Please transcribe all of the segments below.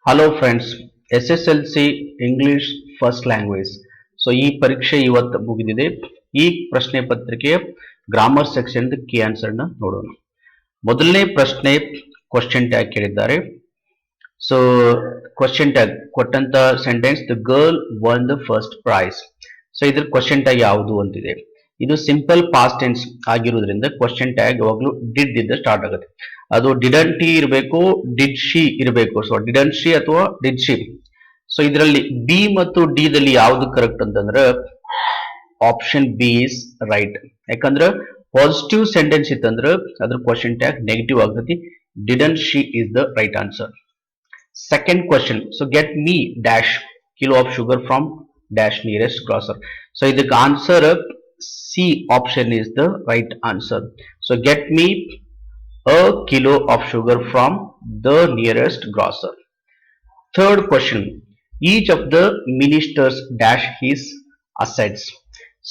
Hello friends, S S L C English first language. So ಈ ಪರೀಕ್ಷೆ ಇವತ್ತು ಮುಗಿದಿದೆ. ಈ ಪ್ರಶ್ನೆ ಪತ್ರಿಕೆಯ ಗ್ರಾಮರ್ ಸೆಕ್ಷನ್ ಕೀ ಆನ್ಸರ್ ನ ನೋಡೋಣ. ಮೊದಲನೇ ಪ್ರಶ್ನೆ ಕ್ವಶನ್ ಟ್ಯಾಗ್ ಕೇಳಿದ್ದಾರೆ. ಸೊ ಕ್ವಶನ್ ಟ್ಯಾಗ್ ಕೊಟ್ಟಂತ sentence the girl won the first prize. So ಇದ್ರ ಕ್ವಶನ್ ಟ್ಯಾಗ್ ಯಾವುದು ಅಂತಿದೆ. ಇದು ಸಿಂಪಲ್ ಪಾಸ್ಟ್ ಟೆನ್ಸ್ ಆಗಿರೋದ್ರಿಂದ ಕ್ವಶನ್ ಟ್ಯಾಗ್ ಯಾವಾಗಲೂ ಡಿಡ್ ಇದ್ದ ಸ್ಟಾರ್ಟ್ ಆಗುತ್ತೆ. ಅದು ಡಿಡಂಟ್ ಹಿ ಇರಬೇಕು, ಡಿಡ್ ಶಿ ಇರಬೇಕು. ಸೊ ಡಿಡಂಟ್ ಶಿ ಅಥವಾ ಡಿಡ್ ಶಿ. ಸೊ ಇದರಲ್ಲಿ ಬಿ ಮತ್ತು ಡಿ ದಲ್ಲಿ ಯಾವ್ದು ಕರೆಕ್ಟ್ ಅಂತಂದ್ರೆ ಆಪ್ಷನ್ ಬಿ ಇಸ್ ರೈಟ್. ಯಾಕಂದ್ರೆ ಪಾಸಿಟಿವ್ ಸೆಂಟೆನ್ಸ್ ಇತ್ತಂದ್ರೆ ಅದ್ರ ಕ್ವಶನ್ ಟ್ಯಾಗ್ ನೆಗೆಟಿವ್ ಆಗ್ತೈತಿ. Didn't she is the right answer. Second question. So get me dash kilo of sugar from dash nearest grocer. So the answer C option is the right answer. So get me a kilo of sugar from the nearest grocer. Third question. Each of the ministers dash his assets.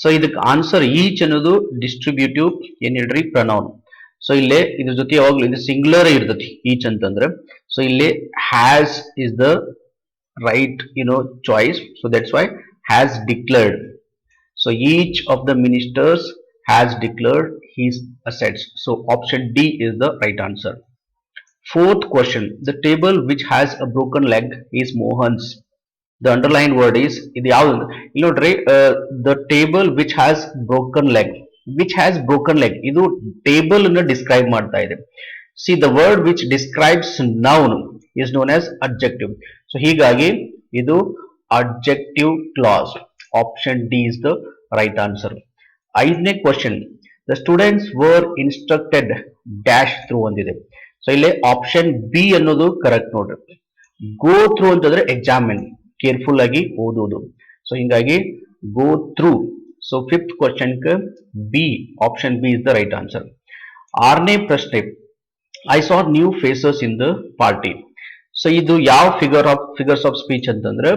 So the answer each ಅನ್ನೋದು distributive ಏನ್ ಹೇಳ್ರಿ pronoun. So ಇಲ್ಲೇ ಇದ್ರ ಜೊತೆ ಯಾವಾಗ್ಲೂ ಇದು singular ಇರ್ತತಿ each ಅಂತಂದ್ರೆ. ಸೊ ಇಲ್ಲಿ has is the right choice. So that's why has declared. So each of the ministers has declared his assets. So option D is the right answer. Fourth question. The table which has a broken leg is Mohan's. The underlined word is ಇದು ಯಾವುದು ಇಲ್ಲಿ ನೋಡ್ರಿ. The table which has broken leg. Which has broken leg ಇದು table ಅನ್ನು describe ಮಾಡ್ತಾ ಇದೆ. See the word which describes noun is known as adjective. So ಹೀಗಾಗಿ ಇದು adjective clause. Option D is the right answer. ಐದನೇ question. The students were instructed dash through ಅಂದಿದೆ. So ಇಲ್ಲಿ option B ಅನ್ನೋದು correct ನೋಡ್ರಿ. Go through ಅಂತಂದ್ರೆ examine, careful ಆಗಿ ಓದುವುದು. ಸೊ ಹಿಂಗಾಗಿ go through. So fifth question B option B is the right answer. ಆರನೇ ಪ್ರಶ್ನೆ. I saw new faces in the party. So ಇದು ಯಾವ ಫಿಗರ್ಸ್ ಆಫ್ ಸ್ಪೀಚ್ ಅಂತಂದ್ರೆ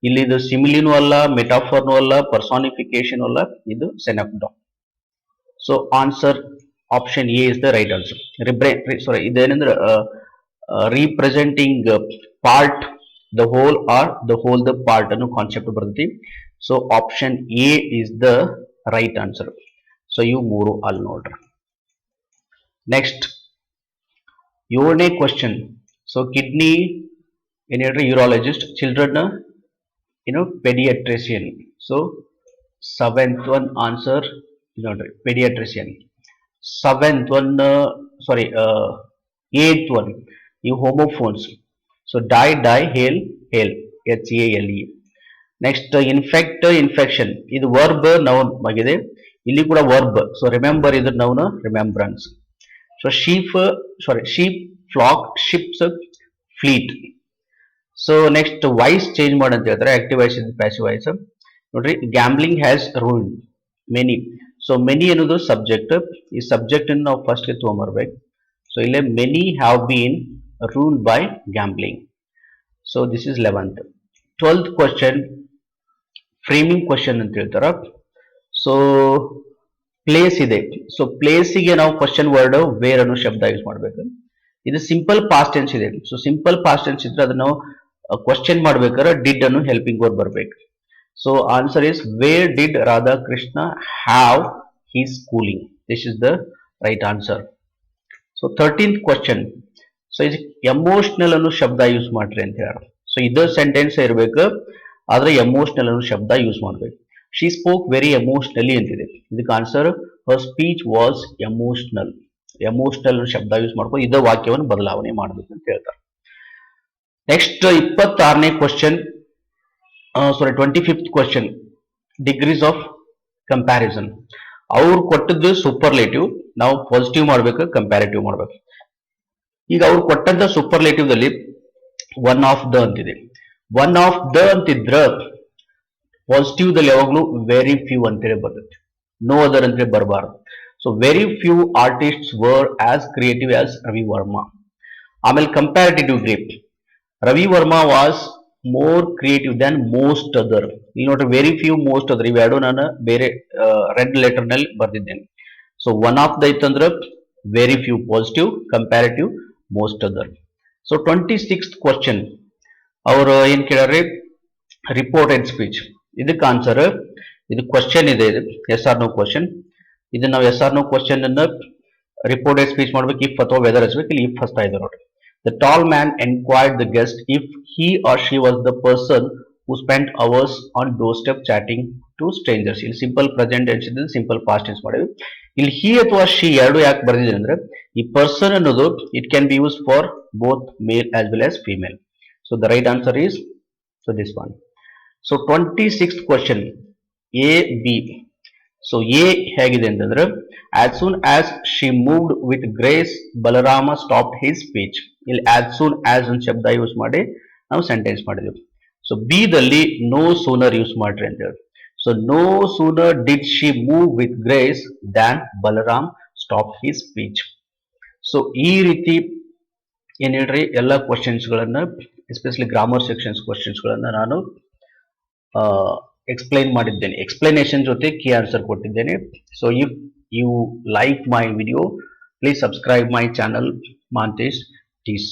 ಇಲ್ಲಿ ಇದು ಸಿಮಿಲಿನೂ ಅಲ್ಲ, ಮೆಟಾಫರ್ನೂ ಅಲ್ಲ, ಪರ್ಸಾನಿಫಿಕೇಶನ್ ಅಲ್ಲ, ಇದು ಸೆನಪ್ಡಾಮ್. So answer option A is the right answer. ಇದೇನಂದ್ರೆ representing part the whole or the whole the part ಅನ್ನೋ ಕಾನ್ಸೆಪ್ಟ್ ಬರ್ತೈತಿ. So option A is the right answer. ಸೊ ಇವು ಮೂರು ಅಲ್ಲಿ ನೋಡ್ರಿ. ನೆಕ್ಸ್ಟ್ ಏಳನೇ ಕ್ವಶನ್. ಸೊ ಕಿಡ್ನಿ ಏನ್ ಹೇಳ್ರಿ urologist, children paediatrician. So seventh one answer ನೋಡ್ರಿ paediatrician. Seventh one sorry eighth one ಇವು homophones. So die dye hail hale HALE. Next infect infection ಇದು ವರ್ಬ್ ನೌನ್ ಆಗಿದೆ. ಇಲ್ಲಿ ಕೂಡ ವರ್ಬ್. ಸೊ ರಿಮೆಂಬರ್ ಇದ್ರ noun remembrance. So sheep flock ships fleet. So next voice change ಮಾಡಿ ಅಂತ ಹೇಳ್ತಾರೆ. Active voice ಇದು ಪ್ಯಾಸಿವ್ ವಾಯ್ಸ್ ನೋಡ್ರಿ. Gambling has ruled many. So many ಅನ್ನೋದು ಸಬ್ಜೆಕ್ಟ್. ಈ ಸಬ್ಜೆಕ್ಟ್ ಅನ್ನು ನಾವು ಫಸ್ಟ್ ತಗೊಂಡ್ಬರ್ಬೇಕು. ಸೊ ಇಲ್ಲೇ many have been ruled by gambling. So this is 11th. 12th question framing question ಅಂತ ಹೇಳ್ತಾರ. ಸೊ ಪ್ಲೇಸ್ ಇದೆ. ಸೊ ಪ್ಲೇಸಿಗೆ ನಾವು ಕ್ವಶನ್ ವರ್ಡ್ ವೇರ್ ಅನ್ನೋ ಶಬ್ದ ಯೂಸ್ ಮಾಡ್ಬೇಕು. ಇದು ಸಿಂಪಲ್ ಪಾಸ್ಟ್ ಟೆನ್ಸ್ ಇದೆ. ಸೊ ಸಿಂಪಲ್ ಪಾಸ್ಟ್ ಟೆನ್ಸ್ ಇದ್ರೆ ಅದನ್ನ ನಾವು ಕ್ವಶನ್ ಮಾಡ್ಬೇಕಾದ್ರೆ ಡಿಡ್ ಅನ್ನು ಹೆಲ್ಪಿಂಗ್ ವರ್ಡ್ ಬರ್ಬೇಕು. So answer is where did Radhakrishna have his schooling? This is the right answer. So 13th question. So is emotional ಅನ್ನೋ ಶಬ್ದ use ಮಾಡ್ರಿ ಅಂತ ಹೇಳ. ಸೊ ಇದು ಸೆಂಟೆನ್ಸ್ ಇರಬೇಕು, ಆದ್ರೆ ಎಮೋಷನಲ್ ಅನ್ನೋ ಶಬ್ದ ಯೂಸ್ ಮಾಡ್ಬೇಕು. ಶಿ ಸ್ಪೋಕ್ ವೆರಿ ಎಮೋಷನಲಿ ಅಂತಿದೆ. ಇದಕ್ಕೆ answer her speech was emotional. Emotional ಶಬ್ದ ಯೂಸ್ ಮಾಡ್ಕೊಂಡು ಇದ ವಾಕ್ಯವನ್ನು ಬದಲಾವಣೆ ಮಾಡಬೇಕು ಅಂತ ಹೇಳ್ತಾರೆ. ನೆಕ್ಸ್ಟ್ 26ನೇ question. 25th question. Degrees of comparison. ಅವ್ರು ಕೊಟ್ಟದ್ದು ಸೂಪರ್ಲೇಟಿವ್, ನಾವು ಪಾಸಿಟಿವ್ ಮಾಡ್ಬೇಕು, ಕಂಪ್ಯಾರಿಟಿವ್ ಮಾಡ್ಬೇಕು. ಈಗ ಅವ್ರು ಕೊಟ್ಟಂತ ಸೂಪರ್ಲೇಟಿವ್ ದಲ್ಲಿ ಒನ್ ಆಫ್ ದ ಅಂತಿದೆ. ಒನ್ ಆಫ್ ದ ಅಂತಿದ್ರ ಪಾಸಿಟಿವ್ ದಲ್ಲಿ ಯಾವಾಗ್ಲೂ ವೆರಿ ಫ್ಯೂ ಅಂತೇಳಿ ಬರ್ತದೆ, ನೋ ಅದರ್ ಅಂತೇಳಿ ಬರಬಾರ್ದು. So very few artists were as creative as Ravi Varma. ಆಮೇಲೆ comparative great. Ravi Varma was more creative than most other. ಇಲ್ಲಿ ನೋಡ್ರಿ ವೆರಿ ಫ್ಯೂ ಮೋಸ್ಟ್ ಅದರ್ ಇವೆರಡು ನಾನು ಬೇರೆ ರೆಡ್ ಲೆಟರ್ ನಲ್ಲಿ ಬರ್ದಿದ್ದೇನೆ. ಸೊ ಒನ್ ಆಫ್ ದ ಇತ್ತಂದ್ರೆ very few positive, comparative most other. So 26th question ಅವರು ಏನ್ ಕೇಳ್ಯಾರೆ, ರಿಪೋರ್ಟೆಡ್ ಸ್ಪೀಚ್. ಇದಕ್ಕೆ ಆನ್ಸರ್, ಇದು ಕ್ವಶನ್ ಇದೆ, ಇದು ಎಸ್ ಆರ್ ನೋ ಕ್ವಶನ್. ಇದನ್ನ ನಾವು ಎಸ್ ಆರ್ ನೋ ಕ್ವಶನ್ ಅನ್ನ ರಿಪೋರ್ಟೆಡ್ ಸ್ಪೀಚ್ ಮಾಡ್ಬೇಕು, ಇಫ್ ಅಥವಾ ವೆದರ್ ಹಚ್ಬೇಕು. ಇಲ್ಲಿ ಇಫ್ ಫಸ್ಟ್ ಆಯ್ತು ನೋಡಿ. The tall man enquired the guest if he or she was the person who spend hours on door step chatting to strangers. ಇಲ್ಲಿ simple present tense ಇದೆ, simple past tense ಮಾಡಿವಿ. ಇಲ್ಲಿ ಹಿ ಅಥವಾ she ಎರಡು ಯಾಕೆ ಬರೆದಿದೆ ಅಂದ್ರೆ, ಈ ಪರ್ಸನ್ ಅನ್ನೋದು it can be use for both male as well as female. So the right answer is so this one. So 26th question A B. So A ಹೇಗಿದೆ ಅಂತಂದ್ರೆ, as soon as she moved with grace Balarama stop his speech. ಇಲ್ಲಿ as soon as ಒಂದು ಶಬ್ದ use ಮಾಡಿ ನಾವು sentence ಮಾಡಿದ್ವಿ. So B ದಲ್ಲಿ no sooner use ಮಾಡ್ರಿ ಅಂತ ಹೇಳಿ. So no sooner did she move with grace than Balaram stop his speech. So ಈ ರೀತಿ ಏನ್ ಹೇಳ್ರಿ, ಎಲ್ಲ ಕ್ವಶನ್ಸ್ ಗಳನ್ನ ಎಸ್ಪೆಷಲಿ ಗ್ರಾಮರ್ ಸೆಕ್ಷನ್ಸ್ ಕ್ವಶನ್ಸ್ ಗಳನ್ನ ನಾನು ಎಕ್ಸ್ಪ್ಲೈನ್ ಮಾಡಿದ್ದೇನೆ. ಎಕ್ಸ್ಪ್ಲನೇಷನ್ ಜೊತೆ ಕೀ ಆನ್ಸರ್ ಕೊಟ್ಟಿದ್ದೇನೆ. So if you like my video, please subscribe my channel Mantesh TC.